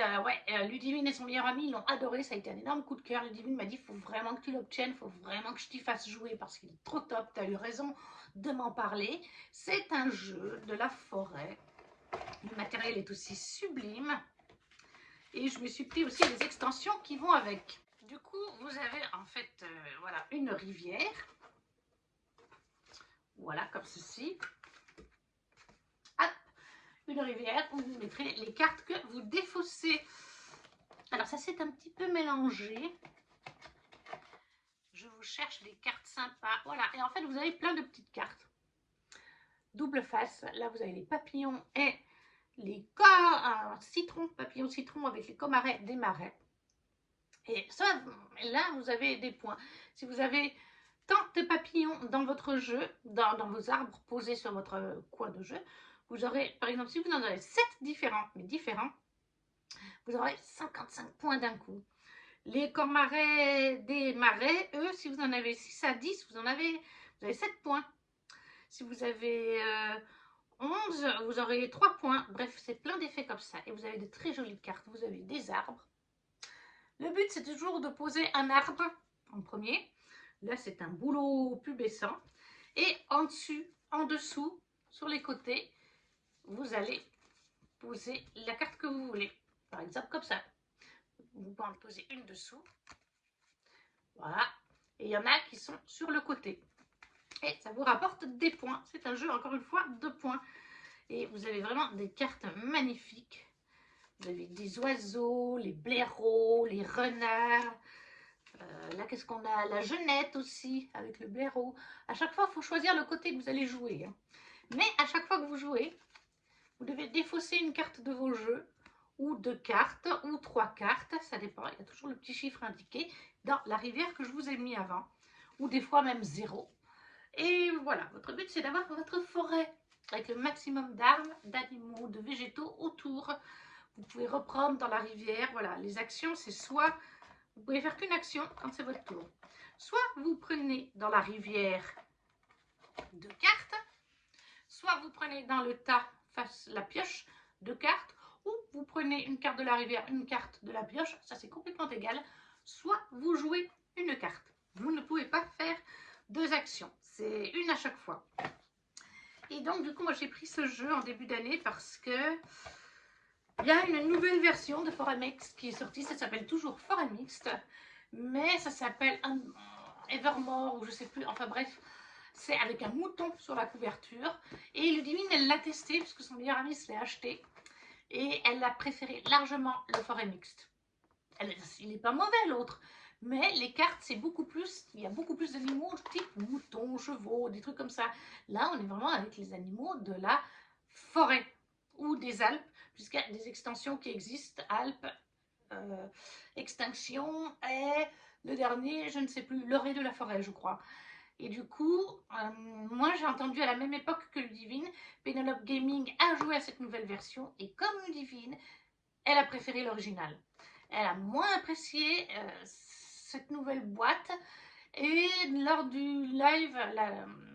Ludivine et son meilleur ami l'ont adoré, ça a été un énorme coup de cœur. Ludivine m'a dit, il faut vraiment que tu l'obtiennes, il faut vraiment que je t'y fasse jouer parce qu'il est trop top, tu as eu raison de m'en parler. C'est un jeu de la forêt, le matériel est aussi sublime et je me suis pris aussi les extensions qui vont avec. Du coup, vous avez en fait voilà, une rivière, voilà comme ceci. Une rivière où vous mettrez les cartes que vous défaussez. Alors ça c'est un petit peu mélangé. Je vous cherche des cartes sympas. Voilà, et en fait vous avez plein de petites cartes. Double face, là vous avez les papillons et les citrons, papillons citron avec les comarets des marais. Et ça, là vous avez des points. Si vous avez tant de papillons dans votre jeu, dans vos arbres posés sur votre coin de jeu, vous aurez, par exemple, si vous en avez 7 différents, vous aurez 55 points d'un coup. Les comarets des marais, eux, si vous en avez 6 à 10, vous avez 7 points. Si vous avez 11, vous aurez 3 points. Bref, c'est plein d'effets comme ça. Et vous avez de très jolies cartes. Vous avez des arbres. Le but, c'est toujours de poser un arbre en premier. Là, c'est un bouleau pubescent. Et en dessous, sur les côtés, vous allez poser la carte que vous voulez. Par exemple, comme ça. Vous pouvez en poser une dessous. Voilà. Et il y en a qui sont sur le côté. Et ça vous rapporte des points. C'est un jeu, encore une fois, de points. Et vous avez vraiment des cartes magnifiques. Vous avez des oiseaux, les blaireaux, les renards. Là, qu'est-ce qu'on a? La genette aussi, avec le blaireau. À chaque fois, il faut choisir le côté que vous allez jouer. Mais à chaque fois que vous jouez, vous devez défausser une carte de vos jeux, ou 2 cartes, ou 3 cartes, ça dépend. Il y a toujours le petit chiffre indiqué dans la rivière que je vous ai mis avant, ou des fois même 0. Et voilà, votre but c'est d'avoir votre forêt avec le maximum d'arbres, d'animaux, de végétaux autour. Vous pouvez reprendre dans la rivière. Voilà, les actions, c'est soit, vous pouvez faire qu'une action quand c'est votre tour. Soit vous prenez dans la rivière 2 cartes, soit vous prenez dans le tas face la pioche 2 cartes, ou vous prenez une carte de la rivière, une carte de la pioche, ça c'est complètement égal. Soit vous jouez une carte. Vous ne pouvez pas faire 2 actions, c'est une à chaque fois. Et donc du coup moi j'ai pris ce jeu en début d'année parce que il y a une nouvelle version de Forêt Mixte qui est sortie, ça s'appelle toujours Forêt Mixte, mais ça s'appelle Evermore ou je sais plus, enfin bref, c'est avec un mouton sur la couverture. Et Ludivine elle l'a testé parce que son meilleur ami se l'est acheté et elle a préféré largement le Forêt Mixte. Il n'est pas mauvais l'autre, mais les cartes c'est beaucoup plus, il y a beaucoup plus d'animaux type moutons, chevaux, des trucs comme ça. Là on est vraiment avec les animaux de la forêt ou des Alpes, puisqu'il y a des extensions qui existent, Alpes, Extinction et le dernier, je ne sais plus, l'orée de la forêt je crois. Et du coup, moi j'ai entendu à la même époque que Ludivine, Penelope Gaming a joué à cette nouvelle version et comme Ludivine, elle a préféré l'original. Elle a moins apprécié cette nouvelle boîte et lors du live,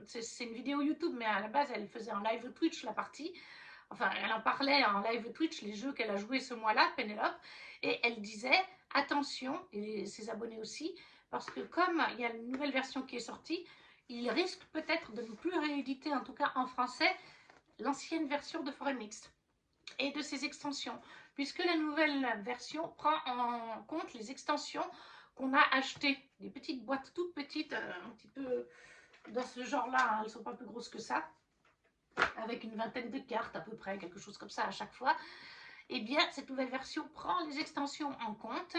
c'est une vidéo YouTube mais à la base elle faisait en live Twitch la partie, enfin elle en parlait en live Twitch, les jeux qu'elle a joués ce mois-là, Penelope, et elle disait attention, et ses abonnés aussi, parce que comme il y a une nouvelle version qui est sortie, il risque peut-être de ne plus rééditer, en tout cas en français, l'ancienne version de Forêt Mixte et de ses extensions, puisque la nouvelle version prend en compte les extensions qu'on a achetées, des petites boîtes toutes petites, un petit peu dans ce genre-là, hein, elles ne sont pas plus grosses que ça, avec une vingtaine de cartes à peu près, quelque chose comme ça à chaque fois. Eh bien, cette nouvelle version prend les extensions en compte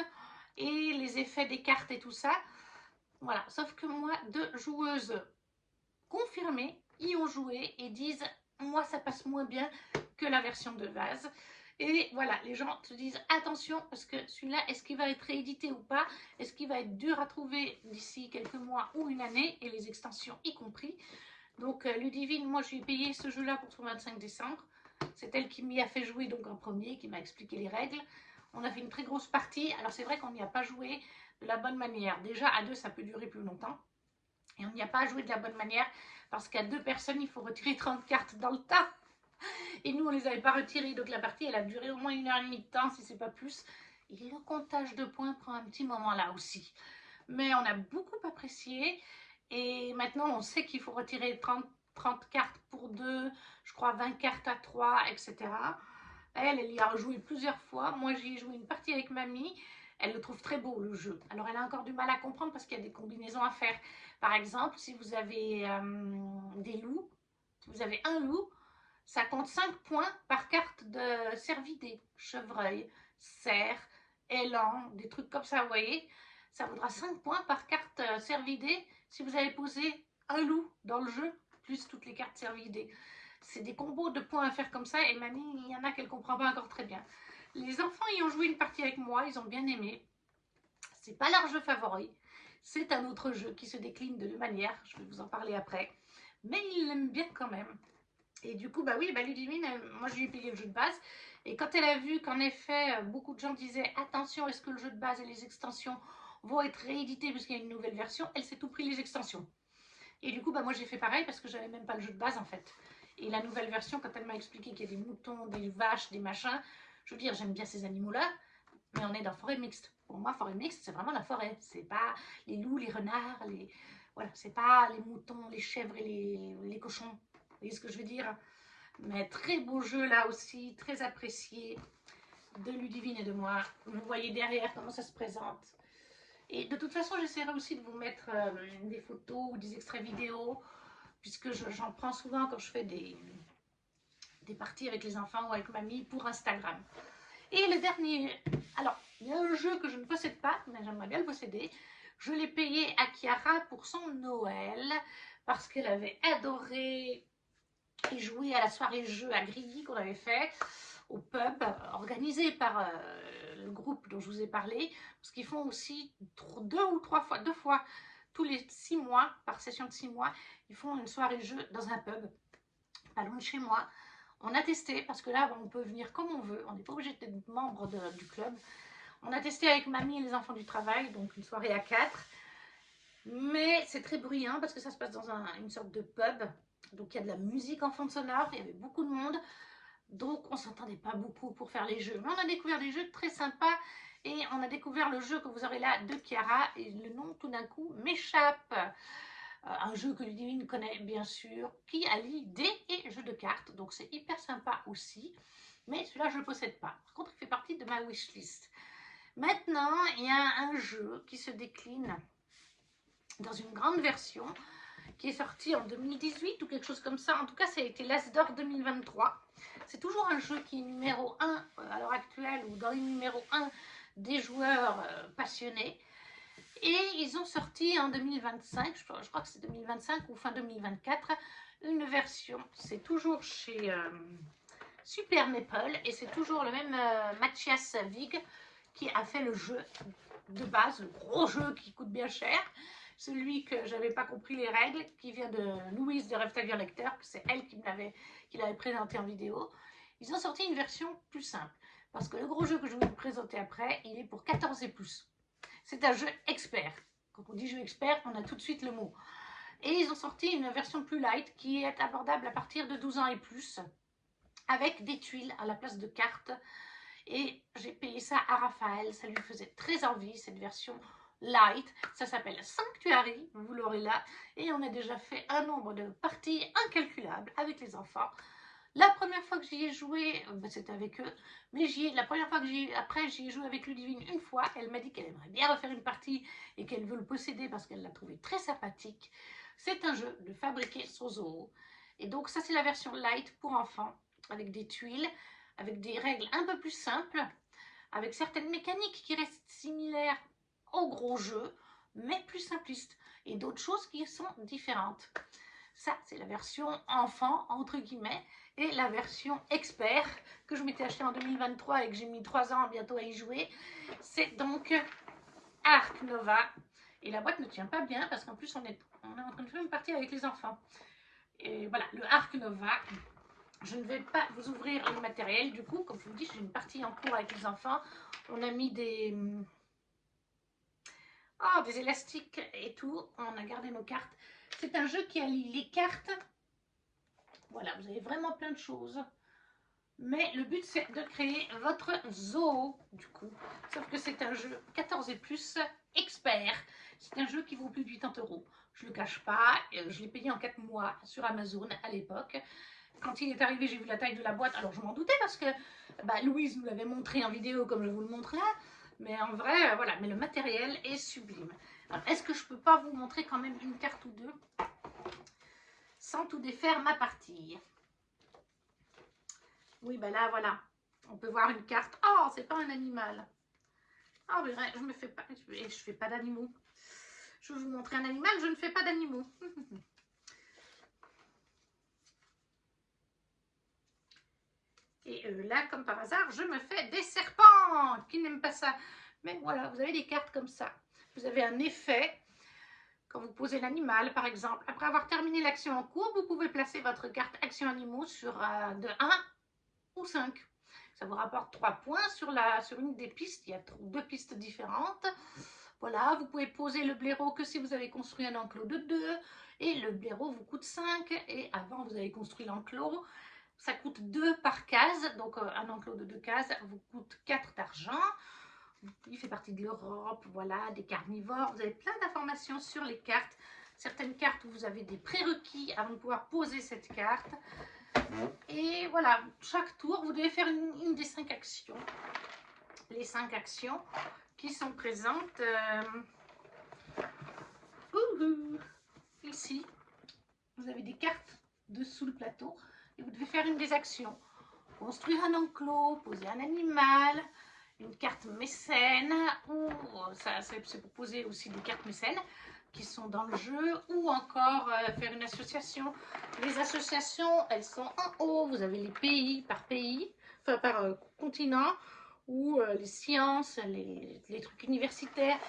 et les effets des cartes et tout ça. Voilà, sauf que moi, deux joueuses confirmées y ont joué et disent moi ça passe moins bien que la version de base. Et voilà, les gens te disent attention parce que celui-là, est-ce qu'il va être réédité ou pas? Est-ce qu'il va être dur à trouver d'ici quelques mois ou une année? Et les extensions y compris. Donc Ludivine, moi je lui ai payé ce jeu-là pour son 25 décembre. C'est elle qui m'y a fait jouer donc en premier, qui m'a expliqué les règles. On a fait une très grosse partie. Alors c'est vrai qu'on n'y a pas joué de la bonne manière. Déjà à deux, ça peut durer plus longtemps. Et on n'y a pas joué de la bonne manière parce qu'à deux personnes, il faut retirer 30 cartes dans le tas. Et nous, on ne les avait pas retirées. Donc la partie, elle a duré au moins 1h30 de temps, si c'est pas plus. Et le comptage de points prend un petit moment là aussi. Mais on a beaucoup apprécié. Et maintenant, on sait qu'il faut retirer 30 cartes pour deux, je crois 20 cartes à 3, etc. Elle y a joué plusieurs fois. Moi, j'y ai joué une partie avec mamie. Elle le trouve très beau, le jeu. Alors, elle a encore du mal à comprendre parce qu'il y a des combinaisons à faire. Par exemple, si vous avez des loups, si vous avez un loup, ça compte 5 points par carte de cervidé. Chevreuil, cerf, élan, des trucs comme ça, vous voyez. Ça vaudra 5 points par carte cervidé si vous avez posé un loup dans le jeu, plus toutes les cartes cervidées. C'est des combos de points à faire comme ça et mamie, il y en a qu'elle ne comprend pas encore très bien. Les enfants y ont joué une partie avec moi, ils ont bien aimé. C'est pas leur jeu favori, c'est un autre jeu qui se décline de deux manières, je vais vous en parler après. Mais ils l'aiment bien quand même. Et du coup, bah oui, bah Ludivine, moi je lui ai payé le jeu de base. Et quand elle a vu qu'en effet, beaucoup de gens disaient attention, est-ce que le jeu de base et les extensions vont être réédités parce qu'il y a une nouvelle version, elle s'est tout pris les extensions. Et du coup, bah moi j'ai fait pareil parce que j'avais même pas le jeu de base en fait. Et la nouvelle version, quand elle m'a expliqué qu'il y a des moutons, des vaches, des machins, je veux dire, j'aime bien ces animaux-là, mais on est dans forêt mixte. Pour moi, forêt mixte, c'est vraiment la forêt. C'est pas les loups, les renards, les... Voilà, c'est pas les moutons, les chèvres et les cochons. Vous voyez ce que je veux dire? Mais très beau jeu là aussi, très apprécié de Ludivine et de moi. Vous voyez derrière comment ça se présente. Et de toute façon, j'essaierai aussi de vous mettre des photos ou des extraits vidéo, puisque j'en prends souvent quand je fais des parties avec les enfants ou avec mamie pour Instagram. Et le dernier, alors, il y a un jeu que je ne possède pas, mais j'aimerais bien le posséder. Je l'ai payé à Chiara pour son Noël, parce qu'elle avait adoré y jouer à la soirée jeu à Grilly qu'on avait fait au pub, organisé par le groupe dont je vous ai parlé, parce qu'ils font aussi deux fois tous les 6 mois, par session de 6 mois, ils font une soirée jeu dans un pub, pas loin de chez moi. On a testé, parce que là, on peut venir comme on veut, on n'est pas obligé d'être membre du club. On a testé avec mamie et les enfants du travail, donc une soirée à 4. Mais c'est très bruyant, parce que ça se passe dans une sorte de pub. Donc il y a de la musique en fond sonore, il y avait beaucoup de monde. Donc on ne s'entendait pas beaucoup pour faire les jeux. Mais on a découvert des jeux très sympas. Et on a découvert le jeu que vous aurez là de Chiara. Et le nom tout d'un coup m'échappe. Un jeu que Ludivine connaît bien sûr, qui allie dés et jeux de cartes. Donc c'est hyper sympa aussi. Mais celui-là je ne le possède pas. Par contre il fait partie de ma wishlist. Maintenant il y a un jeu qui se décline dans une grande version qui est sorti en 2018 ou quelque chose comme ça. En tout cas, ça a été l'As d'or 2023. C'est toujours un jeu qui est numéro 1 à l'heure actuelle ou dans les numéros 1 des joueurs passionnés. Et ils ont sorti en 2025, je crois que c'est 2025 ou fin 2024, une version. C'est toujours chez Super Maple et c'est toujours le même Mathias Vig qui a fait le jeu de base, le gros jeu qui coûte bien cher. celui que j'avais pas compris les règles, qui vient de Louise de Rêve ta vie en lecteur, que c'est elle qui l'avait présenté en vidéo. Ils ont sorti une version plus simple, parce que le gros jeu que je vais vous présenter après, il est pour 14 et plus. C'est un jeu expert. Quand on dit jeu expert, on a tout de suite le mot. Et ils ont sorti une version plus light, qui est abordable à partir de 12 ans et plus, avec des tuiles à la place de cartes. Et j'ai payé ça à Raphaël, ça lui faisait très envie, cette version light. Ça s'appelle Sanctuary, vous l'aurez là. Et on a déjà fait un nombre de parties incalculable avec les enfants. La première fois que j'y ai joué, c'était avec eux, mais la première fois que j'y ai joué avec Ludivine une fois, elle m'a dit qu'elle aimerait bien refaire une partie et qu'elle veut le posséder parce qu'elle l'a trouvé très sympathique. C'est un jeu de fabriquer son zoo. Et donc ça c'est la version light pour enfants, avec des tuiles, avec des règles un peu plus simples, avec certaines mécaniques qui restent similaires au gros jeu, mais plus simplistes, et d'autres choses qui sont différentes. Ça, c'est la version enfant, entre guillemets, et la version expert, que je m'étais acheté en 2023 et que j'ai mis 3 ans bientôt à y jouer. C'est donc Ark Nova. Et la boîte ne tient pas bien, parce qu'en plus, on est en train de faire une partie avec les enfants. Et voilà, le Ark Nova. Je ne vais pas vous ouvrir le matériel, du coup, comme je vous dis, j'ai une partie en cours avec les enfants. On a mis des élastiques et tout. On a gardé nos cartes. C'est un jeu qui allie les cartes. Voilà, vous avez vraiment plein de choses. Mais le but, c'est de créer votre zoo, du coup. Sauf que c'est un jeu 14 et plus expert. C'est un jeu qui vaut plus de 80 €. Je ne le cache pas. Je l'ai payé en 4 mois sur Amazon à l'époque. Quand il est arrivé, j'ai vu la taille de la boîte. Alors, je m'en doutais parce que Louise nous l'avait montré en vidéo comme je vous le montre là. Mais en vrai, voilà. Mais le matériel est sublime. Est-ce que je peux pas vous montrer quand même une carte ou deux sans tout défaire ma partie? Oui, ben là, voilà. On peut voir une carte. Oh, c'est pas un animal. Oh, mais je me fais pas. Je fais pas d'animaux. Je vais vous montrer un animal, je ne fais pas d'animaux. Et là, comme par hasard, je me fais des serpents. Qui n'aiment pas ça? Mais voilà, vous avez des cartes comme ça. Vous avez un effet. Quand vous posez l'animal, par exemple, après avoir terminé l'action en cours, vous pouvez placer votre carte action animaux sur de 1 ou 5. Ça vous rapporte 3 points sur une des pistes. Il y a 2 pistes différentes. Voilà, vous pouvez poser le blaireau que si vous avez construit un enclos de 2. Et le blaireau vous coûte 5. Et avant, vous avez construit l'enclos. Ça coûte 2 par case. Donc, un enclos de 2 cases vous coûte 4 d'argent. Il fait partie de l'Europe, voilà, des carnivores. Vous avez plein d'informations sur les cartes. Certaines cartes, vous avez des prérequis avant de pouvoir poser cette carte. Et voilà, chaque tour, vous devez faire une des 5 actions. Les 5 actions qui sont présentes ici. Vous avez des cartes dessous le plateau et vous devez faire une des actions. Construire un enclos, poser un animal, une carte mécène, ou ça c'est pour poser aussi des cartes mécènes qui sont dans le jeu, ou encore faire une association. Les associations, elles sont en haut. Vous avez les pays, enfin par continent, ou les sciences, les trucs universitaires.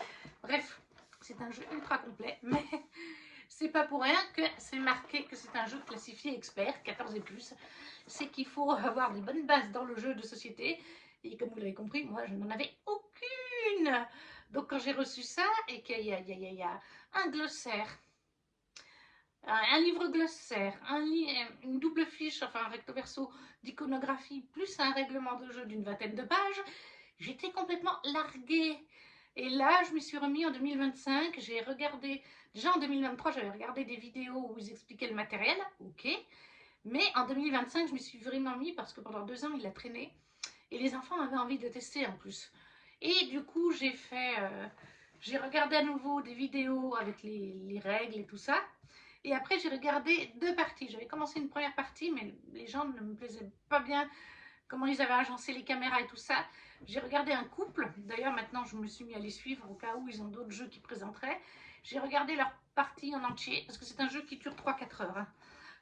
Bref, c'est un jeu ultra complet, mais c'est pas pour rien que c'est marqué que c'est un jeu classifié expert, 14 et plus. C'est qu'il faut avoir des bonnes bases dans le jeu de société. Et comme vous l'avez compris, moi, je n'en avais aucune. Donc, quand j'ai reçu ça et qu'il y a un glossaire, un livre glossaire, une double fiche, enfin un recto verso d'iconographie, plus un règlement de jeu d'une 20aine de pages, j'étais complètement larguée. Et là, je m'y suis remis en 2025. J'ai regardé, déjà en 2023, j'avais regardé des vidéos où ils expliquaient le matériel, ok. Mais en 2025, je m'y suis vraiment mis parce que pendant 2 ans, il a traîné. Et les enfants avaient envie de tester en plus. Et du coup, j'ai regardé à nouveau des vidéos avec les règles et tout ça. Et après, j'ai regardé 2 parties. J'avais commencé une première partie, mais les gens ne me plaisaient pas bien comment ils avaient agencé les caméras et tout ça. J'ai regardé un couple. D'ailleurs, maintenant, je me suis mis à les suivre au cas où ils ont d'autres jeux qui présenteraient. J'ai regardé leur partie en entier, parce que c'est un jeu qui dure 3-4 heures. Hein.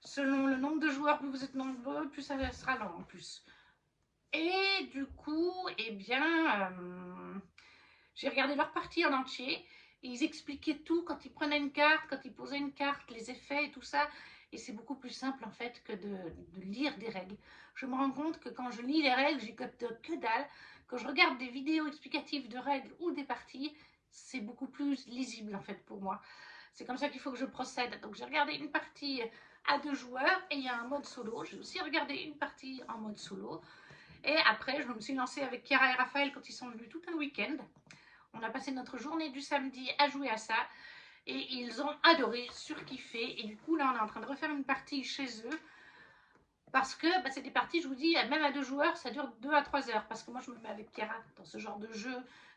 Selon le nombre de joueurs, plus vous êtes nombreux, plus ça sera long en plus. Et du coup, eh bien, j'ai regardé leur partie en entier. Et ils expliquaient tout quand ils prenaient une carte, quand ils posaient une carte, les effets et tout ça. Et c'est beaucoup plus simple en fait que de lire des règles. Je me rends compte que quand je lis les règles, j'y capte que dalle. Quand je regarde des vidéos explicatives de règles ou des parties, c'est beaucoup plus lisible en fait pour moi. C'est comme ça qu'il faut que je procède. Donc j'ai regardé une partie à 2 joueurs et il y a un mode solo. J'ai aussi regardé une partie en mode solo. Et après, je me suis lancée avec Chiara et Raphaël quand ils sont venus tout un week-end. On a passé notre journée du samedi à jouer à ça. Et ils ont adoré, surkiffé. Et du coup, là, on est en train de refaire une partie chez eux. Parce que c'est des parties, je vous dis, même à 2 joueurs, ça dure 2 à 3 heures. Parce que moi, je me mets avec Chiara dans ce genre de jeu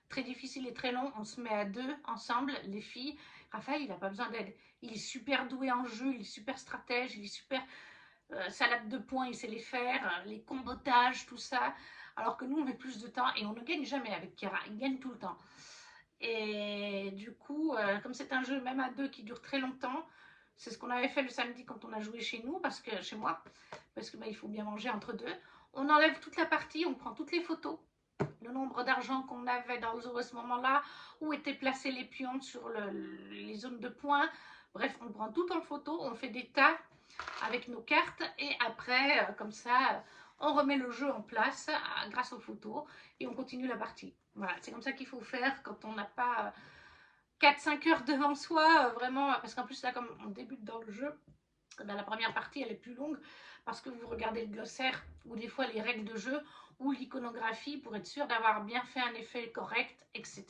très difficile et très long. On se met à 2 ensemble, les filles. Raphaël, il n'a pas besoin d'aide. Il est super doué en jeu, il est super stratège, il est super salade de points, il sait les faire, les combotages, tout ça. Alors que nous, on met plus de temps et on ne gagne jamais avec Chiara. Il gagne tout le temps. Et du coup, comme c'est un jeu même à 2 qui dure très longtemps, c'est ce qu'on avait fait le samedi quand on a joué chez nous, chez moi, parce que il faut bien manger entre deux. On enlève toute la partie, on prend toutes les photos, le nombre d'argent qu'on avait dans le zoo à ce moment-là, où étaient placés les pions sur les zones de points. Bref, on prend tout en photo, on fait des tas avec nos cartes et après, comme ça, on remet le jeu en place grâce aux photos et on continue la partie. Voilà, c'est comme ça qu'il faut faire quand on n'a pas 4-5 heures devant soi, vraiment, parce qu'en plus là, comme on débute dans le jeu, la première partie elle est plus longue parce que vous regardez le glossaire ou des fois les règles de jeu ou l'iconographie pour être sûr d'avoir bien fait un effet correct, etc.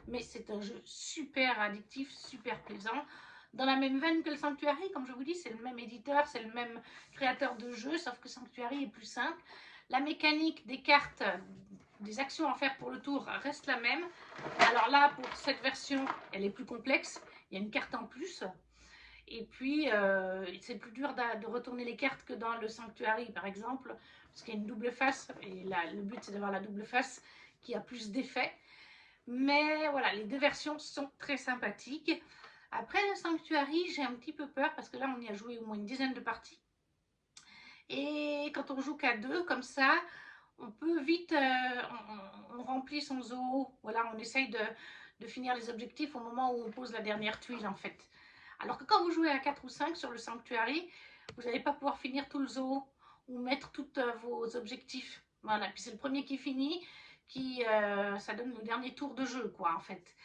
Mais c'est un jeu super addictif, super plaisant. Dans la même veine que le Sanctuary, comme je vous dis, c'est le même éditeur, c'est le même créateur de jeu, sauf que Sanctuary est plus simple. La mécanique des cartes, des actions à faire pour le tour reste la même. Alors là, pour cette version, elle est plus complexe. Il y a une carte en plus. Et puis, c'est plus dur de retourner les cartes que dans le Sanctuary, par exemple, parce qu'il y a une double face. Et là, le but, c'est d'avoir la double face qui a plus d'effets. Mais voilà, les deux versions sont très sympathiques. Après le Sanctuary, j'ai un petit peu peur parce que là, on y a joué au moins une dizaine de parties. Et quand on joue qu'à 2, comme ça, on peut vite, on remplit son zoo. Voilà, on essaye de finir les objectifs au moment où on pose la dernière tuile, en fait. Alors que quand vous jouez à 4 ou 5 sur le Sanctuary, vous n'allez pas pouvoir finir tout le zoo ou mettre tous vos objectifs. Voilà, puis c'est le premier qui finit, ça donne le dernier tour de jeu, quoi, en fait.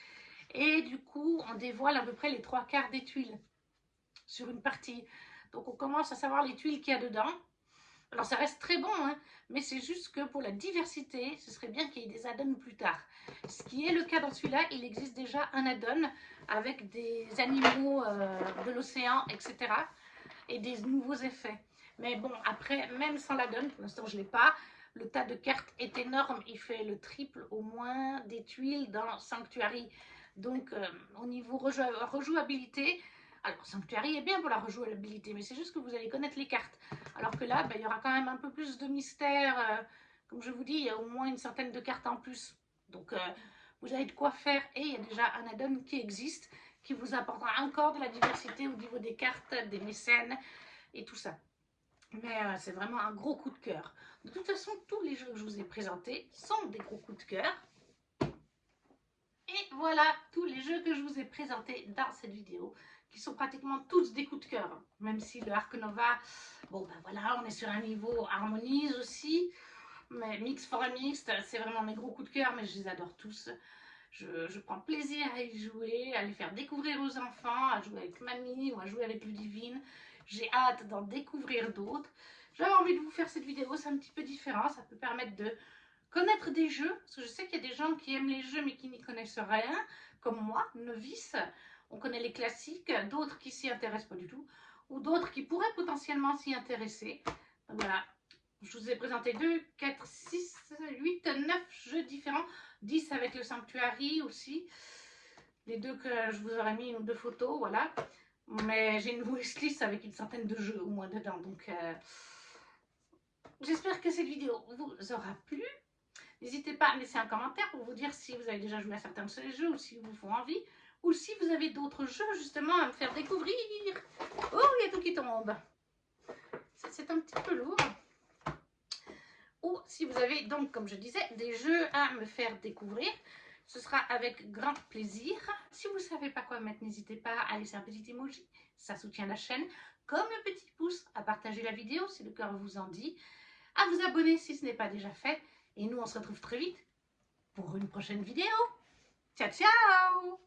Et du coup, on dévoile à peu près les 3/4 des tuiles sur une partie. Donc on commence à savoir les tuiles qu'il y a dedans. Alors ça reste très bon, hein, mais c'est juste que pour la diversité, ce serait bien qu'il y ait des add-ons plus tard. Ce qui est le cas dans celui-là, il existe déjà un add-on avec des animaux de l'océan, etc. et des nouveaux effets. Mais bon, après, même sans l'add-on, pour l'instant je ne l'ai pas, le tas de cartes est énorme, il fait le triple au moins des tuiles dans Sanctuary. Donc au niveau rejouabilité, alors Sanctuary est bien pour la rejouabilité, mais c'est juste que vous allez connaître les cartes. Alors que là, il y aura quand même un peu plus de mystère. Comme je vous dis, il y a au moins une centaine de cartes en plus. Donc vous avez de quoi faire et il y a déjà un add-on qui existe qui vous apportera encore de la diversité au niveau des cartes, des mécènes et tout ça. Mais c'est vraiment un gros coup de cœur. De toute façon, tous les jeux que je vous ai présentés sont des gros coups de cœur. Et voilà tous les jeux que je vous ai présentés dans cette vidéo, qui sont pratiquement tous des coups de cœur. Même si le Ark Nova, bon ben voilà, on est sur un niveau Harmonise aussi. Mais Mix for a Mixed, c'est vraiment mes gros coups de cœur, mais je les adore tous. Je prends plaisir à y jouer, à les faire découvrir aux enfants, à jouer avec mamie ou à jouer avec Ludivine. J'ai hâte d'en découvrir d'autres. J'avais envie de vous faire cette vidéo, c'est un petit peu différent, ça peut permettre de connaître des jeux, parce que je sais qu'il y a des gens qui aiment les jeux mais qui n'y connaissent rien, comme moi, novice. On connaît les classiques, d'autres qui s'y intéressent pas du tout, ou d'autres qui pourraient potentiellement s'y intéresser. Donc voilà, je vous ai présenté 2, 4, 6, 8, 9 jeux différents, 10 avec le Sanctuary aussi. Les deux que je vous aurais mis, une ou deux photos, voilà. Mais j'ai une wishlist avec une centaine de jeux au moins dedans, donc j'espère que cette vidéo vous aura plu. N'hésitez pas à laisser un commentaire pour vous dire si vous avez déjà joué à certains de ces jeux ou s'ils vous font envie. Ou si vous avez d'autres jeux justement à me faire découvrir. Oh, il y a tout qui tombe. C'est un petit peu lourd. Ou si vous avez donc, comme je disais, des jeux à me faire découvrir. ce sera avec grand plaisir. Si vous ne savez pas quoi mettre, n'hésitez pas à laisser un petit emoji, ça soutient la chaîne. Comme le petit pouce, à partager la vidéo si le cœur vous en dit, à vous abonner si ce n'est pas déjà fait. Et nous, on se retrouve très vite pour une prochaine vidéo. Ciao, ciao!